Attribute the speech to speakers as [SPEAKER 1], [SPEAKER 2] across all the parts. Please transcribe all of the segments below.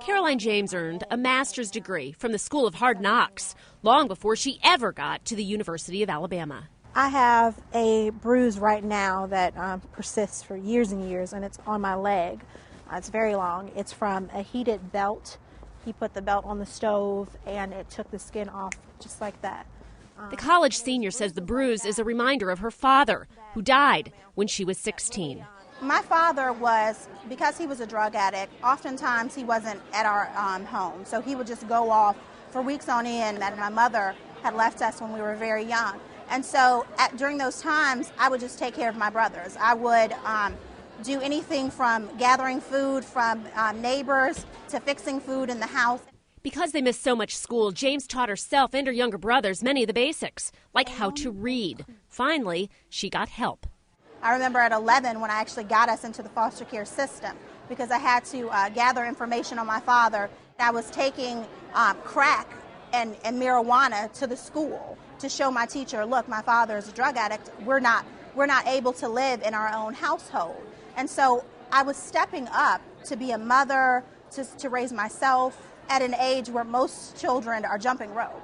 [SPEAKER 1] Caroline James earned a master's degree from the School of Hard Knocks long before she ever got to the University of Alabama.
[SPEAKER 2] I have a bruise right now that persists for years and years, and it's on my leg. It's very long. It's from a heated belt. He put the belt on the stove, and it took the skin off just like that.
[SPEAKER 1] The college senior says the bruise is a reminder of her father, who died when she was 16.
[SPEAKER 3] My father was, because he was a drug addict, oftentimes he wasn't at our home, so he would just go off for weeks on end, and my mother had left us when we were very young. And so during those times, I would just take care of my brothers. I would do anything from gathering food from neighbors to fixing food in the house.
[SPEAKER 1] Because they missed so much school, James taught herself and her younger brothers many of the basics, like how to read. Finally, she got help.
[SPEAKER 3] I remember at 11 when I actually got us into the foster care system because I had to gather information on my father. I was taking crack and marijuana to the school to show my teacher, look, my father is a drug addict. We're not able to live in our own household. And so I was stepping up to be a mother, to raise myself at an age where most children are jumping rope.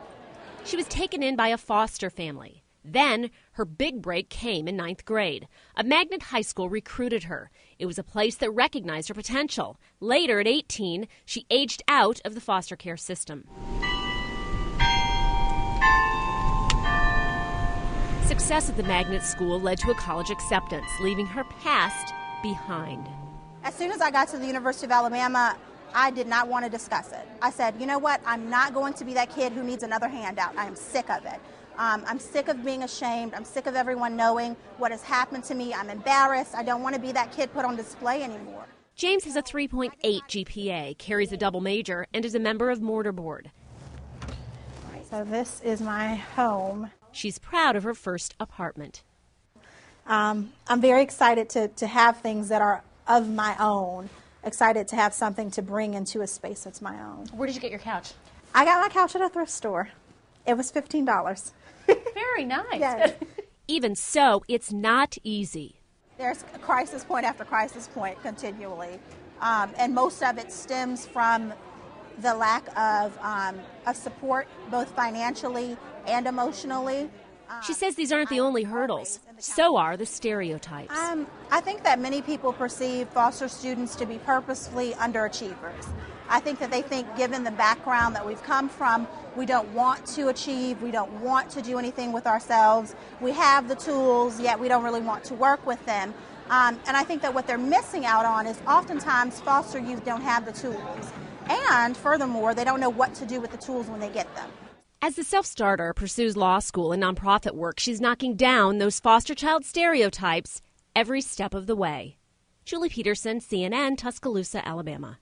[SPEAKER 1] She was taken in by a foster family. Then her big break came in 9th grade. A magnet high school recruited her. It was a place that recognized her potential. Later, at 18, she aged out of the foster care system. Success at the magnet school led to a college acceptance, leaving her past behind.
[SPEAKER 3] As soon as I got to the University of Alabama, I did not want to discuss it. I said, you know what, I'm not going to be that kid who needs another handout. I am sick of it. I'm sick of being ashamed. I'm sick of everyone knowing what has happened to me. I'm embarrassed. I don't want to be that kid put on display anymore.
[SPEAKER 1] James has a 3.8 GPA, carries a double major, and is a member of Mortarboard.
[SPEAKER 2] So this is my home.
[SPEAKER 1] She's proud of her first apartment.
[SPEAKER 2] I'm very excited to have things that are of my own. Excited to have something to bring into a space that's my own.
[SPEAKER 4] Where did you get your couch?
[SPEAKER 2] I got my couch at a thrift store. It was $15.
[SPEAKER 4] Very nice.
[SPEAKER 2] Yes.
[SPEAKER 1] Even so, it's not easy.
[SPEAKER 3] There's crisis point after crisis point continually, and most of it stems from the lack of support, both financially and emotionally.
[SPEAKER 1] She says these aren't the only hurdles. So are the stereotypes.
[SPEAKER 3] I think that many people perceive foster students to be purposefully underachievers. I think that they think, given the background that we've come from, we don't want to achieve, we don't want to do anything with ourselves. We have the tools, yet we don't really want to work with them. And I think that what they're missing out on is oftentimes foster youth don't have the tools. And furthermore, they don't know what to do with the tools when they get them.
[SPEAKER 1] As the self-starter pursues law school and nonprofit work, she's knocking down those foster child stereotypes every step of the way. Julie Peterson, CNN, Tuscaloosa, Alabama.